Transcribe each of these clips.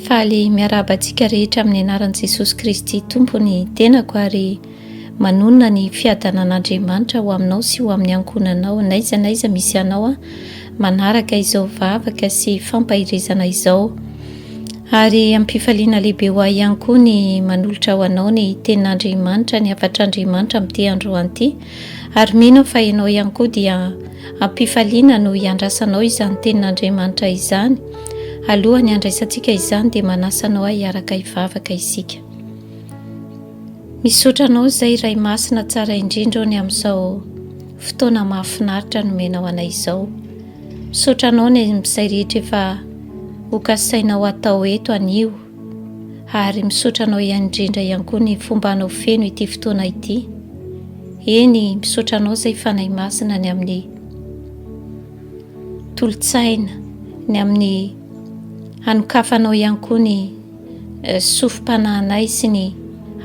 Faly miaraba antsika rehetra amin'ny anaran'i Jesosy Kristy tompony tenako ary manonona ny fiadanan'Andriamanitra ho aminao sy ho amin'ny ankonanao naiza naiza misy anao manaraka izao vavaka sy fampahirizana izao. Ary ampifaliana lehibe ho ahy ihany koa ny manolotra ho anao ny tenin'Andriamanitra, ny havatr'Andriamanitra amin'ity andro an'ity. Ary mino fa ianao ihany koa dia ampifaliana no hiandrasanao izany tenin'Andriamanitra izany. Alohan'ny andraisantsika izany dia manasanao ahy hiaraka hivavaka isika. Misaotra anao izay iray masina tsara indrindra ny amin'izao fotoana mahafinaritra nomenao anay izao. Misaotra anao ny amin'izay rehetra efa hokasainao atao eto anio. Ary misaotra anao ihany indrindra ihany koa ny fomba anao feno ity fotoana ity. Eny, misaotra anao izay fanahy masina ny amin'ny tolotsaina, ny amin'ny hanokafanao ihany koa ny sofim-panahinay sy ny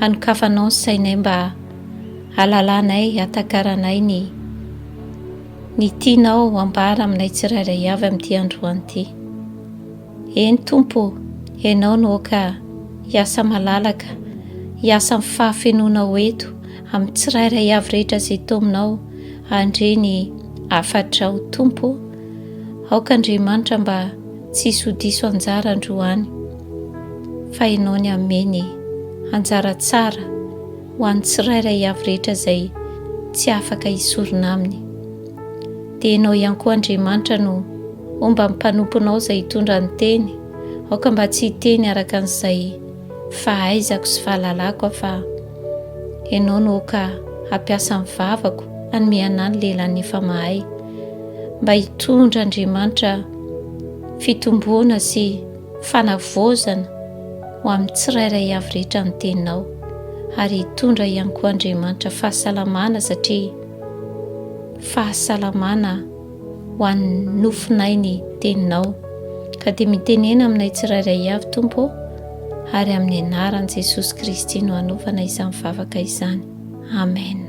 hanokafanao ny sainay mba halalanay, hatakaranay ny tianao ambara aminay tsirairay avy amin'ity androany ity. Eny Tompo, ianao no ka hiasa malalaka, hiasa amin'ny fahafenoanao eto amin'ny tsirairay avy rehetra izay tominao andre ny afatrao Tompo. Aoka Andriamanitra mba tsisy ho diso anjara androany, fa ianao ny ameny anjara tsara ho an'ny tsirairay avy rehetra izay tsy afaka hisorona aminy. Dia ianao ihany koa Andriamanitra no mba mpanomponao izay hitondra ny teny. Aoka mba tsy hiteny araka an'izay fahaizako sy fahalalako fa ianao no ka hampiasa ny vavako hanome anahy ny lehilahy efa mahay, mba hitondra Andriamanitra fitomboana sy fanavozana ho amin'ny tsirairay avy rehetra ny teninao. Ary hitondra ihany koa Andriamanitra fahasalamana, satria fahasalamana ho an'ny nofinay ny teninao. Ka dia mitenena aminay tsirairay avy Tompo, ary amin'ny anaran'i Jesosy Kristy no hanaovana izany vavaka izany. Amen.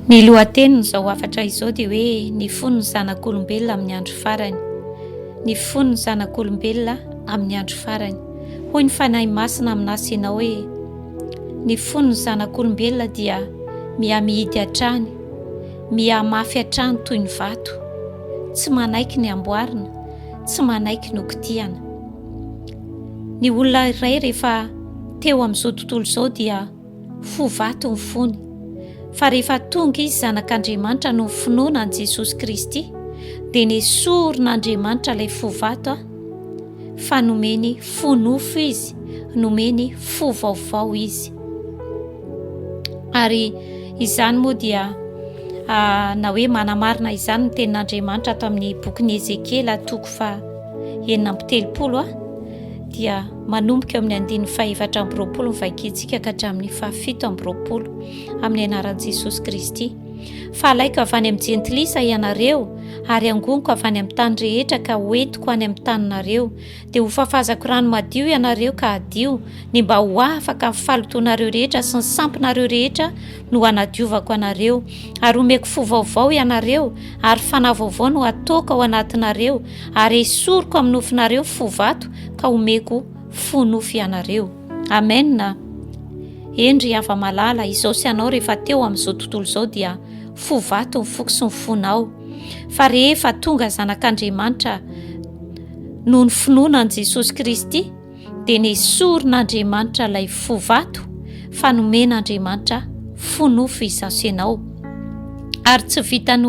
Ny lohatenin'izao hafatra izao dia hoe ny fon'ny zanak'olombelona amin'ny andro farany. Ny fon'ny zanak'olombelona amin'ny andro farany. Hoy ny fanahy masina amin'asy ianao hoe ny fon'ny zanak'olombelona dia miamidy hatrany, miamafy hatrany toy ny vato, tsy manaiky ny amboarina, tsy manaiky ny okitiana. Ny olona iray rehefa teo amin'izao tontolo izao dia fo vato ny fony. Fa rehefa tonga izy zanak'Andriamanitra no finoana an'i Jesosy Kristy, dia nesorin'Andriamanitra ilay fo vato fa nomeny fo nofo izy, nomeny fo vaovao izy. Ary izany moa dia na hoe manamarina izany ny tenin'Andriamanitra ato amin'ny bokin'i Ezekela toko fa 9:30 dia manomboka amin'ny 4:20 mivaikitsika ka hatramin'ny 7:20 amin'ny anaran'i Jesosy Kristy. Fa alaiko avy any amin'ny jentilisa ianareo, ary angoniko avy any amin'ny tany rehetra ka hoentiko any amin'ny taninareo. Dia ho fafazako rano madio ianareo ka adio, ny mba ho afaka amin'ny falotonareo rehetra sy ny sampinareo rehetra no hanadiovako anareo. Ary omeko fo vaovao ianareo, ary fanahy vaovao no ataoko ao anatinareo, ary esoriko amin'ny nofinareo fo vato ka omeko fo nofo ianareo. Amen. Endry ava malala, izao sy anao rehefa teo amin'izao tontolo izao dia fo vato ny foko sy ny fonao. Fa rehefa tonga zanak'Andriamanitra noho ny finoana an'i Jesosy Kristy, dia nesorin'Andriamanitra ilay fo vato fa nomen'Andriamanitra fo nofo izao sy anao. Ary tsy vitany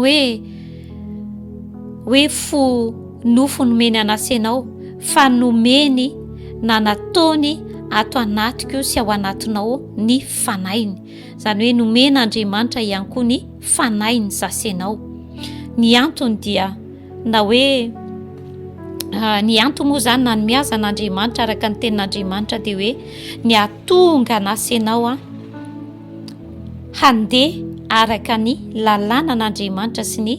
hoe fo nofo nomeny anasy anao, fa nomeny na nataony ato anatiko sy ao anatinao ny fanainy. Izany hoe nomen'Andriamanitra ihany koa ny fanainy zasenao. Ny antony dia na hoe ny antony moa izany na ny miazan'Andriamanitra araka ny tenin'Andriamanitra dia hoe ny atonga anasenao handeha araka ny lalànan'Andriamanitra sy ny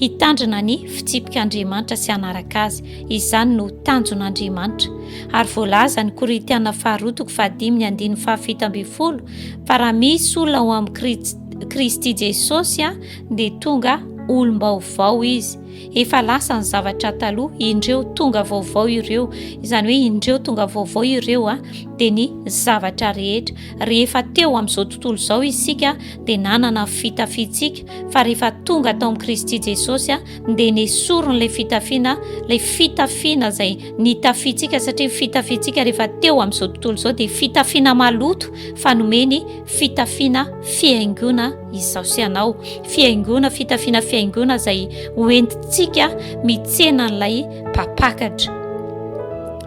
hitandrina ny fitsipik'Andriamanitra sy hanaraka azy. Izany no tanjon'Andriamanitra. Ary voalaza ny Korintiana 2:5-7 fa raha misy olona ao amin'ny Kristy Jesosy dia tonga olom-baovao izy. efa lasa ny zavatra taloha, indreo tonga vaovao ireo. Izany hoe indreo tonga vaovao ireo dia ny zavatra rehetra. Rehefa teo amin'izao tontolo izao isika dia nanana fitafiantsika, fa rehefa tonga tao amin'ny Kristy Jesosy dia nesorony ilay fitafiana izay nitafiantsika, satria fitafiantsika rehefa teo amin'izao tontolo izao dia fitafiana maloto fa nomeny fitafiana fiaingona izao sy anao. Fitafiana fiaingona izay hoentintsika mitsena n'ilay mpapakatra.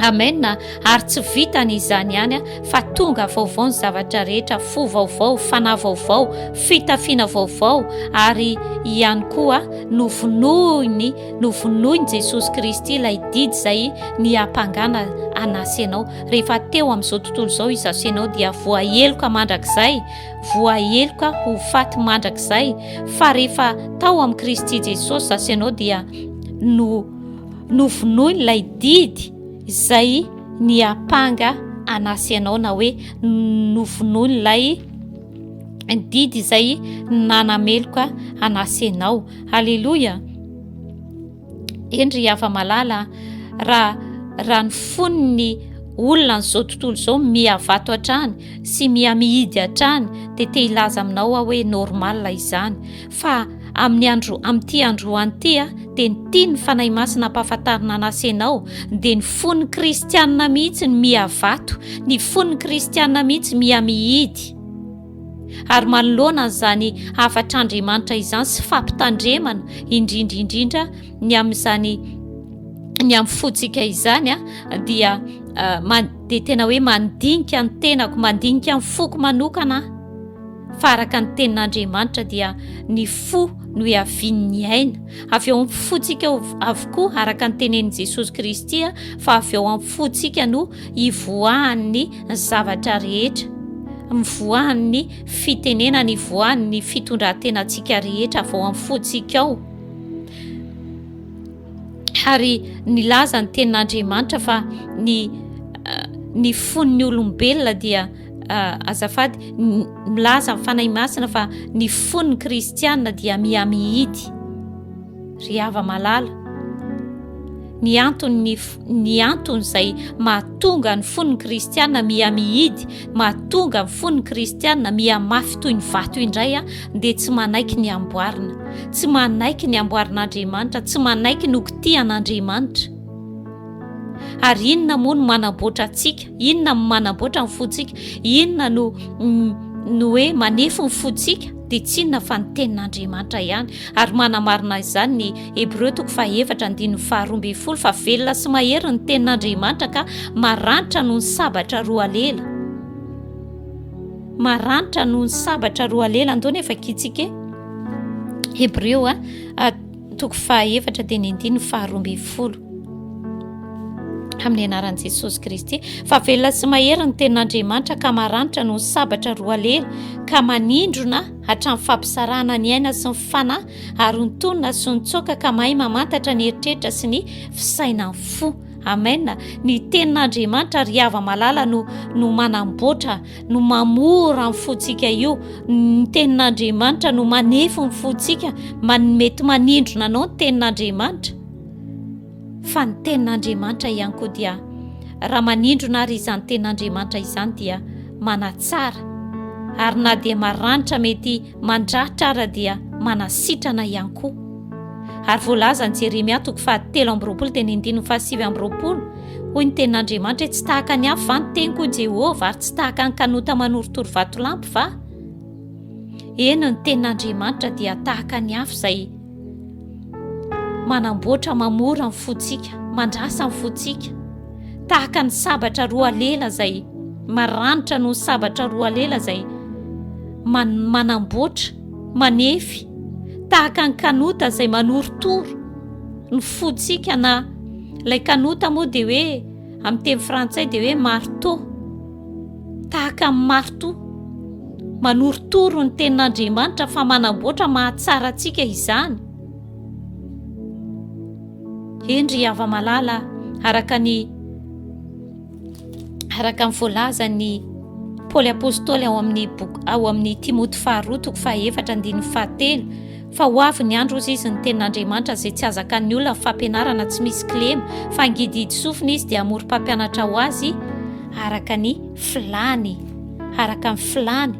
Amen. Ary tsy vitany izany ihany fa tonga vaovao ny zavatra rehetra, fo vaovao, fanahy vaovao, fitafiana vaovao, ary ihany koa novonoiny Jesosy Kristy ilay didy izay niampangana anasy ianao. Rehefa teo amin'izao tontolo izao izaso ianao dia voaheloka mandrakizay, voaheloka ho faty mandrakizay. Fa rehefa tao amin'ny Kristy Jesosy zasy ianao dia novonoiny ilay didy izay niampanga anasy ianao, na hoe novonoiny ilay didy izay nanameloka anasy ianao. Halleloja. Endry afa-malala, raha ny foniny olona n'izao tontolo izao miavato hatrany sy mihidy hatrany dia te hilaza aminao hoe normal izany. Fa amin'ity androany ity dia ny tiany fanahy masina ampahafantarina anasy ianao dia ny fon'ny kristianina mihitsy ny miavato, ny fon'ny kristianina mihitsy mihidy. Ary manoloana n'izany hafatr'Andriamanitra izany sy fampitandremana indrindra ny amin'ny fotsika izany dia tena hoe mandinika ny tenako, mandinika ny foko manokana. Fa araka ny tenin'Andriamanitra dia ny fo no hiavian'ny aina. Avy eo amin'ny fotsika avokoa araka ny tenenin' Jesosy Kristy, fa avy eo amin'ny fotsika no hivoahan'ny zavatra rehetra, mivoahan'ny fitenena, ny voahan'ny fitondran-tenantsika rehetra avy eo amin'ny fotsika ao. Ary nilaza ny tenin'Andriamanitra fa ny fon'ny olombelona dia azafady milaza ny fanahy masina fa ny fon'ny kristianina dia mihidy. Ry hava-malala, ny antony izay mahatonga ny fon'ny kristianina mihidy, mahatonga ny fon'ny kristianina mihamafy toy ny vato indray dia tsy manaiky ny amboarina, tsy manaiky ny amboarin'Andriamanitra, tsy manaiky ny okitian'Andriamanitra. Ary inona moa no manamboatra antsika? Inona no manamboatra ny fontsika? Inona no hoe manefo ny fontsika? Dia tsy inona fa ny tenin'Andriamanitra ihany. Ary manamarina izany ny Hebreo 4:12 fa velona sy mahery ny tenin'Andriamanitra ka maranitra noho ny sabatra roa lela. Maranitra noho ny sabatra roa lela. Andao nefa kitsika Hebreo 4:12 amin'ny anaran'i Jesosy Kristy. Fa velona sy mahery ny tenin'Andriamanitra ka maranitra noho ny sabatra roa lela, ka manindrona hatramin'ny fampisarahana ny aina sy ny fanahy, ary ny tonona sy ny tsoaka ka mahay mamantatra ny eritreritra sy ny fisainan'ny fo. Amen. Ny tenin'Andriamanitra ry hava-malala no manamboatra, no mamora ny fontsika io. Ny tenin'Andriamanitra no manefo ny fontsika, mety manindrona anao ny tenin'Andriamanitra. Fa ny tenin'Andriamanitra ihany koa dia raha manindrona ary izany tenin'Andriamanitra izany dia manatsara, ary na dia maranitra mety mandratra ara dia manasitrana ihany koa. Ary voalaza ny Jeremia 3:7-7 hoy ny tenin'Andriamanitra, tsy tahaka ny hafa va ny teniko Jehova, ary tsy tahaka ny kanota manoritory vatolampy va? Eny, ny tenin'Andriamanitra dia tahaka ny hafa izay manamboatra, mamora ny fontsika, mandrasa ny fontsika, tahaka ny sabatra roa lela izay maranitra noho ny sabatra roa lela izay manamboatra, manefy, tahaka ny kanota izay manorotoro ny fontsika. Na ilay kanota moa dia hoe amin'ny teny frantsay dia hoe marteau, tahaka ny marteau manorotoro ny tenin'Andriamanitra, fa manamboatra, mahatsara antsika izany. Endry hava-malala, araka ny voalaza ny Paoly apôstôly ao amin'ny Timoty 2:4-7 fa ho avy ny andro ozy izy ny tenin'Andriamanitra izay tsy azaka ny olona fampianarana tsy misy kilema fa ngididy sofina izy dia amory mpampianatra ho azy araka ny filany, araka ny filany,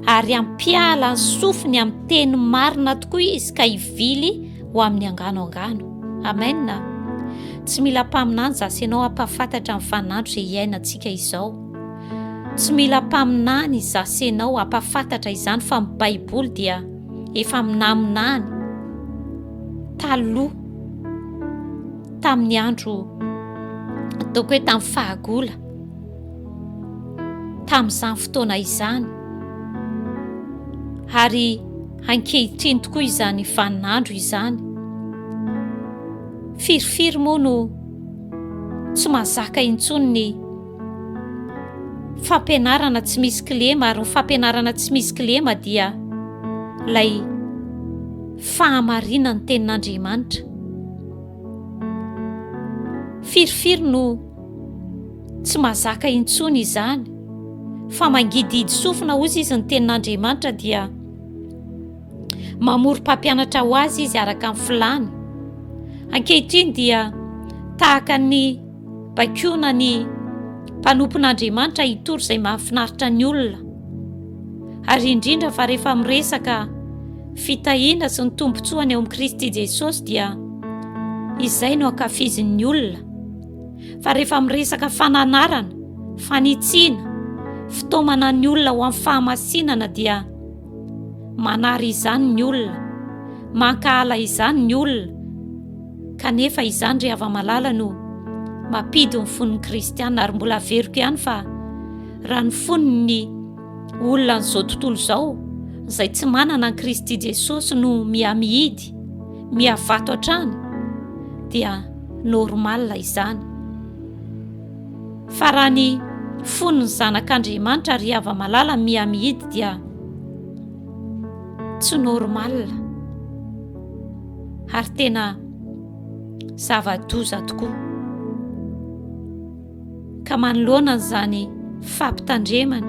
ary ampiala ny sofiny amin'ny teny marina tokoa izy ka hivily ho amin'ny anganoangano. Amen. Tsy mila mpaminany zasy ianao hampafantatra ny vaninandro izay iainantsika izao. Tsy mila mpaminany zasy ianao hampafantatra izany fa amin'ny Baiboly dia efa minaminany taloha tamin'ny andro ataoko hoe tamin'ny fahagola, tamin'izany fotoana izany, ary ankehitriny tokoa izany vaninandro izany. Firifiry moa no tsy mahazaka intsony ny fampianarana tsy misy kilema, ary ny fampianarana tsy misy kilema dia lay fahamarina ny tenin'Andriamanitra. Firifiry no tsy mahazaka intsony izany, fa mangididy sofina ozy izy ny tenin'Andriamanitra dia mamory mpampianatra ho azy izy araka ny filany. Ankehitriny dia tahaka ny bakiona ny mpanompon'Andriamanitra hitory izay mahafinaritra ny olona, ary indrindra fa rehefa miresaka fitahiana sy ny tombotsoany eo amin'ny Kristy Jesosy dia izay no ankafizin'ny olona. Fa rehefa miresaka fananarana, fanitsiana, fitaomana ny olona ho amin'ny fahamasinana dia manary izany ny olona, mankahala izany ny olona, kanefa izany ry hava-malala no mampidi ny fon'ny kristiana. Ary mbola averiko ihany fa raha ny fon'ny olona n'izao tontolo izao izay tsy manana ny Kristy Jesosy no miamihidy, miavato hatrany, dia normal izany. Fa raha ny fon'ny zanak'Andriamanitra ry hava-malala miamihidy dia tsy normal, ary tena zava-doza tokoa. Ka manoloana an'izany fampitandremana,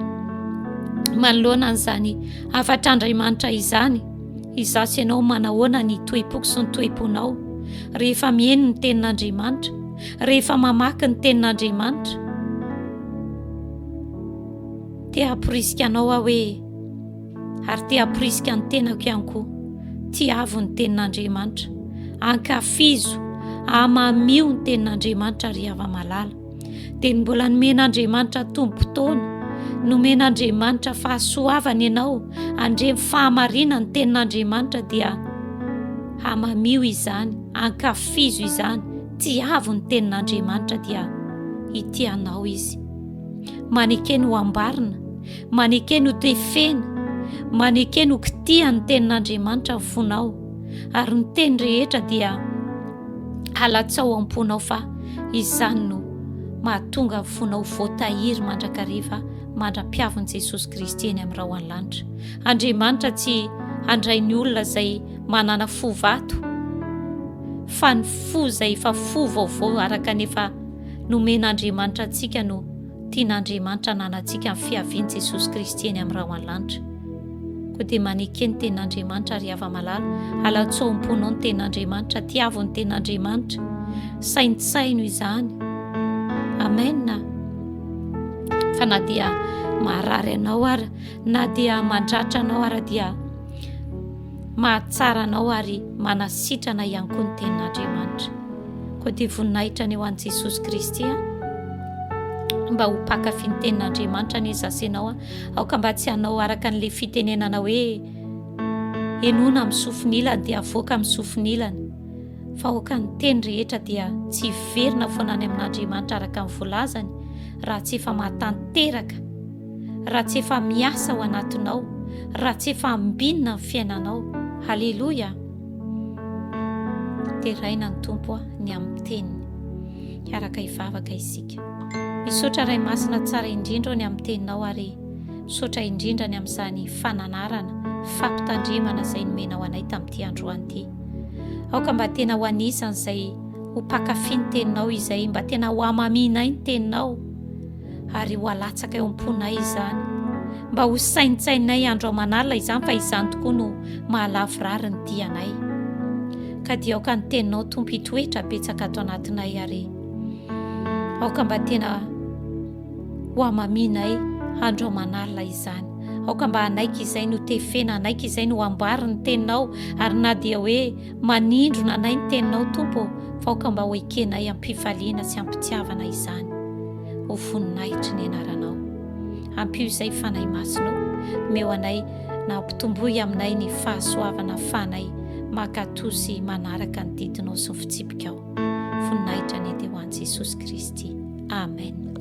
manoloana an'izany afatr'Andriamanitra izany, izasy ianao manahoana ny toe-poko sy ny toe-ponao rehefa mihaino ny tenin'Andriamanitra, rehefa mamaky ny tenin'Andriamanitra. Te haporisika anao aho hoe, ary te haporisika ny tenako ihany koa, tiavo ny tenin'Andriamanitra, ankafizo, amamio ny tenin'Andriamanitra ry hava-malala. Dia mbola nomen'Andriamanitra tombo-potoana, nomen'Andriamanitra fahasoavana ianao handremy fahamarina ny tenin'Andriamanitra dia amamio izany, ankafizo izany, tiavo ny tenin'Andriamanitra dia itianao izy. Manekeny ho ambarina, manekeny ho tefena, manekeny ho kitia ny tenin'Andriamanitra ny fonao, ary ny teny rehetra dia alatsao am-ponao, fa izany no mahatonga ny fonao voatahiry mandrakariva mandra-piavon'i Jesosy Kristy eny amin'ny rahoany lanitra. Andriamanitra tsy handray ny olona izay manana fo vato, fa ny fo izay efa fo vaovao araka nefa nomen'Andriamanitra antsika no tian'Andriamanitra nanantsika amin'ny fiavian'i Jesosy Kristy eny amin'ny rahoany lanitra. Koa dia manekeny ny tenin'Andriamanitra ry hava-malala, alatsao am-ponao ny tenin'Andriamanitra, tiavo ny tenin'Andriamanitra, saintsaino izany. Amen. Fa na dia marary anao ary, na dia mandratra anao ary, dia mahatsara anao ary manasitrana ihany koa ny tenin'Andriamanitra. Koa dia voninahitra ny eo an'i Jesosy Kristy mba ho mpakafy ny tenin'Andriamanitra ny zasenao, aoka mba tsy hanao araka n'ilay fitenenana hoe enona amin'ny sofin'ilany dia avoaka amin'ny sofin'ilany, fa aoka ny teny rehetra dia tsy verina foana any amin'Andriamanitra araka ny volazany, raha tsy efa mahatanteraka, raha tsy efa miasa ao anatinao, raha tsy efa ambinina ny fiainanao. Halleloja. Teraina ny tompo ny amin'ny teniny, araka hivavaka isika. Misaotra ray masina tsara indrindra ny amin'ny teninao, ary misaotra indrindra ny amin'izany fananarana, fampitandremana izay nomenao anay tamin'ity androany ity. Aoka mba tena ho anisany izay ho mpakafy ny teninao izay, mba tena ho amaminay ny teninao, ary ho alatsaka eo am-ponay izany, mba ho saintsainay andro aman'alina izany fa izany tokoa no mahalavy ny dianay. Ka dia aoka ny teninao tompo hitoetra betsaka ato anatinay ary aoka mba tena ho amaminay andro aman'alina izany. Aoka mba anaiky izay no tefena, anaiky izay no amboary ny teninao, ary na dia hoe manindro nanay ny teninao tompo, fa aoka mba ho ekenay ampifaliana sy ampitiavana izany. Ho voninahitry ny anaranao. Ampio izay fanahy masonao, meo anay na ampitomboy aminay ny fahasoavana fanay makatosy manaraka ny didinao sy ny fitsipikao. Voninahitra ny ety ho an'i Jesosy Kristy. Amen.